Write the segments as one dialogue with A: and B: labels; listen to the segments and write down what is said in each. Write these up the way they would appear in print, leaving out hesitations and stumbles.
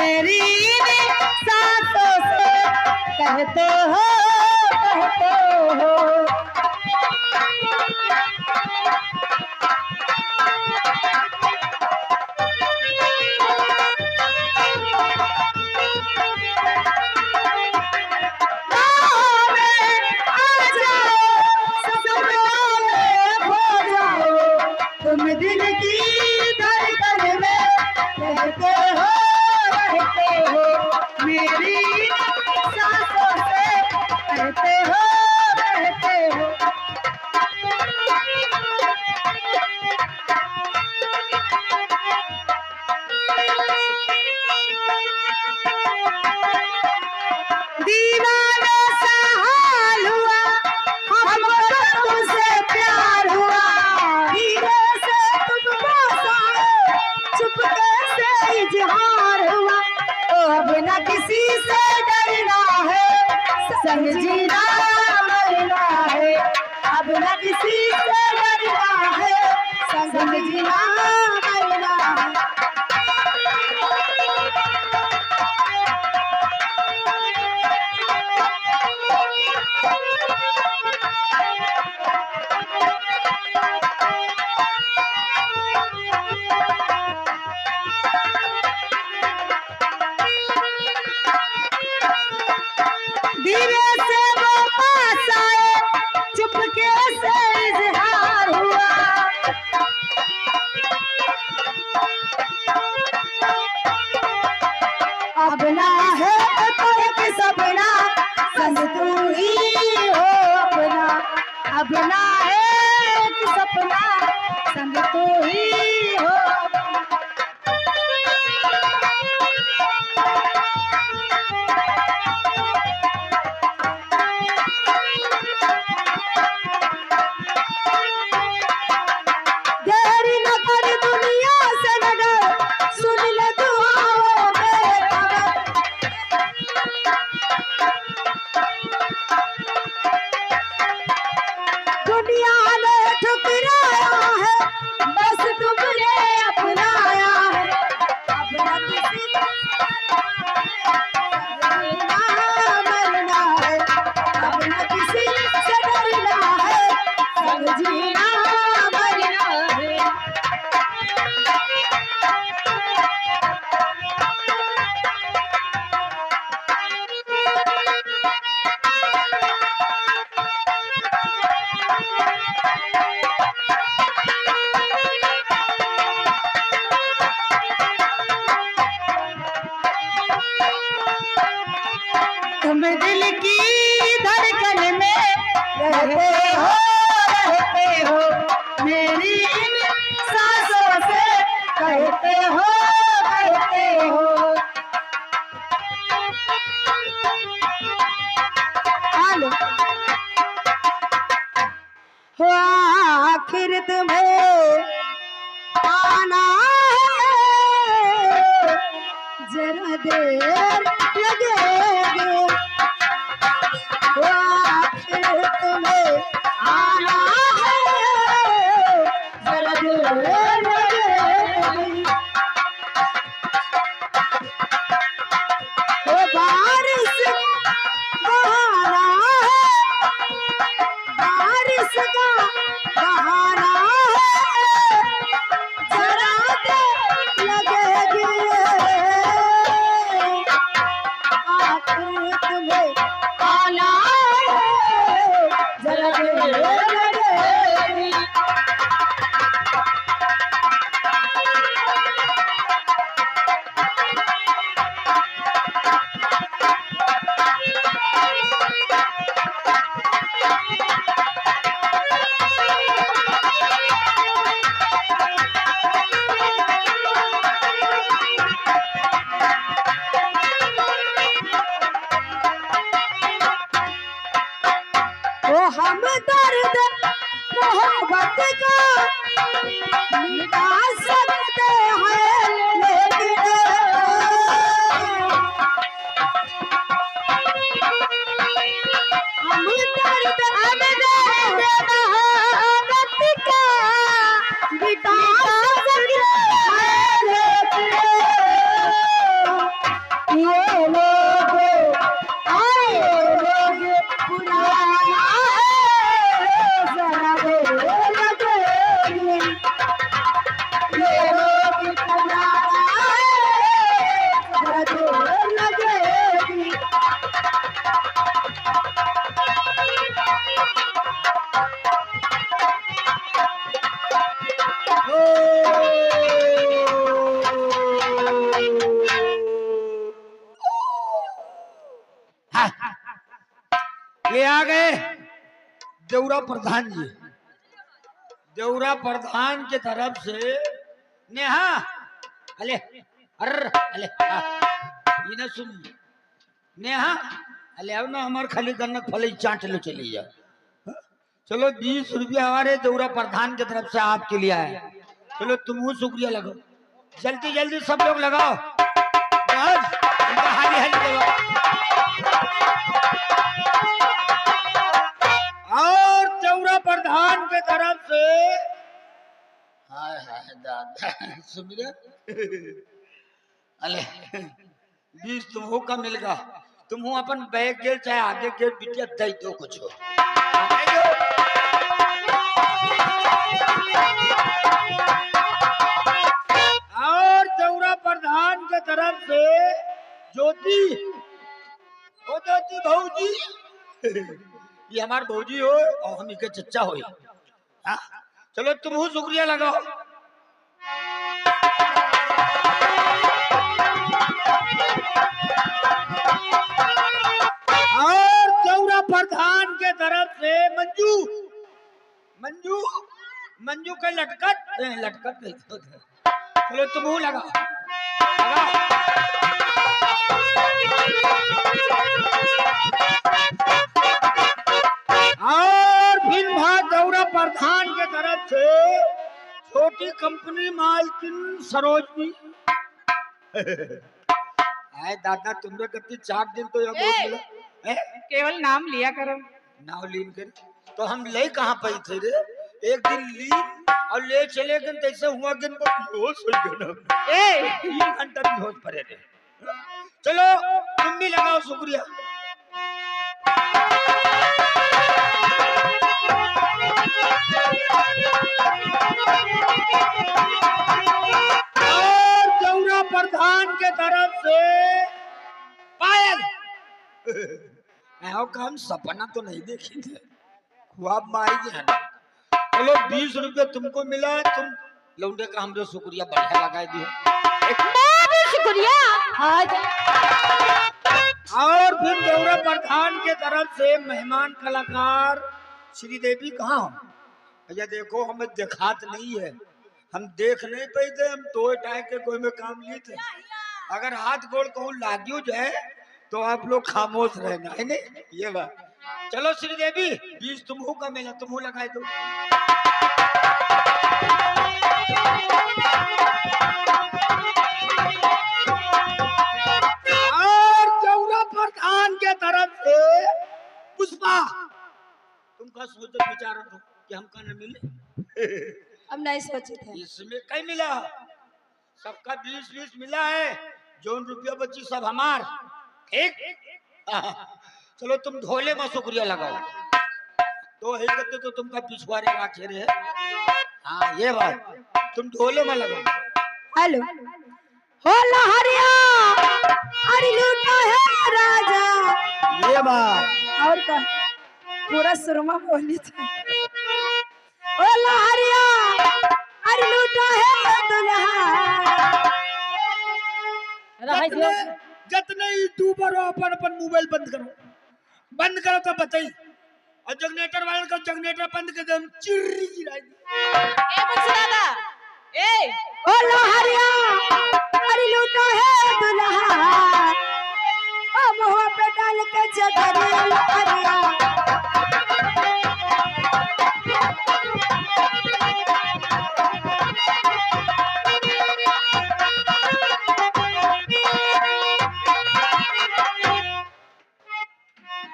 A: मेरी सांसों से कहते हो, कहते हो। संग जीना मरना है, अब न किसी से डरना है, संग जीना मरना है। धीरे से वो पास आए, चुपके से इजहार हुआ। अब ना है कोई के सपना, संग तू ही हो अपना। अब ना है कि सपना, संग तू ही हो अपना। तुम दिल की धड़कन में रहते हो, मेरी इन सांसों से कहते हो, कहते हो। हेलो हो आखिर तुम्हें आना है, जरा देर लगेगी। तुम्हें आना है, जरा देर लगेगी। बारिश बहाना है, बारिश का बहाना है, जरा देर लगेगी। आखिर तुम्हें आना है, जरा देर लगेगी। हम दर्द मोहब्बत का मिटा सकते हैं, लेकिन हम दर्द मोहब्बत का मिटा सकते हैं, लेकिन
B: देवरा प्रधान जी, देवरा प्रधान की तरफ से नेहा अले अले ये ना सुन नेहा अले अब ना हमारे खाली गन्नत फल चाट लो चली जा। चलो 20 रुपया हमारे देवरा प्रधान की तरफ से आपके लिए आए। चलो तुम शुक्रिया लगाओ, जल्दी जल्दी सब लोग लगाओ, बस हाली हाली लगाओ। और देवरा प्रधान के तरफ से हाय हाय दादा सुमिरा अले 20 तुमको का मिलेगा। तुम अपन बैग गेल चाहे आगे गेल बिटिया दे दो कुछ हो। और देवरा प्रधान के तरफ से ज्योति, ओ ज्योति भौजी ये हमारे भौजी हो और हम इनके चच्चा हो। चलो तुम शुक्रिया लगाओ। और देवरा प्रधान के तरफ से मंजू मंजू मंजू का लटकट लटकट नहीं तो। चलो तुम लगाओ और फिर देवरा प्रधान के तरफ से छोटी कंपनी मालकिन सरोजनी आए दादा तुमने कभी 4 दिन तो
A: केवल नाम लिया करो।
B: नाम लीन कर तो हम ले कहाँ पाई थे रे। एक दिन लीन और ले चले गए तैसे हुआ कि बेहोश हो गए 3 घंटा बेहोश पड़े थे। चलो तुम भी लगाओ शुक्रिया। और देवरा प्रधान के तरफ से पायल हम सपना तो नहीं देखे थे, ख्वाब में आई है ना। चलो 20 रुपये तुमको मिला, तुम लौंडे का हमरे शुक्रिया बढ़िया लगा दियो।
A: शुक्रिया।
B: और फिर देवरा प्रधान के तरफ से मेहमान कलाकार श्रीदेवी कहाँ हो भैया? देखो हमें दिखात नहीं है, हम देख नहीं पाए थे, हम टोए टाए के कोई में काम लिए थे। अगर हाथ गोड़ कहूँ लागियो जाए तो आप लोग खामोश रहना है नहीं ये बात। चलो श्रीदेवी 20 तुमको का मिला, तुम लगाए दो। और देवरा प्रधान के तरफ से पुष्पा, तुमका सोच विचार दो कि हमका न मिले।
A: अब नहीं सोचे थे
B: इसमें कई मिला, सबका 20-20 मिला है, जो रुपया बची सब हमार ठीक। चलो तुम ढोले में शुक्रिया लगाओ तो है तो तुमका पिछवाड़े राखे रहे। हाँ ये बात तुम ढोले में लगाओ।
A: हेलो हो लहरिया अरे लूटा है राजा
B: ये बात
A: और का पूरा सुरमा बोली था। ओ लहरिया अरे लूटा है दुल्हा।
B: जितने यूट्यूबर हो अपन अपन मोबाइल बंद करो तो बताई। और जनरेटर वाले का जनरेटर बंद कर दे, हम चिर्री गिराएंगे।
A: दादा ए ओ लहरिया अरे लूटा है दुल्हा। ओ मुंह पे डाल के जगरिया लहरिया।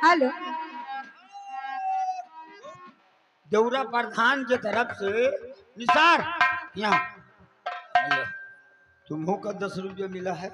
A: हेलो
B: देवरा प्रधान की तरफ से निसार यहाँ तुम्हों का 10 रुपया मिला है।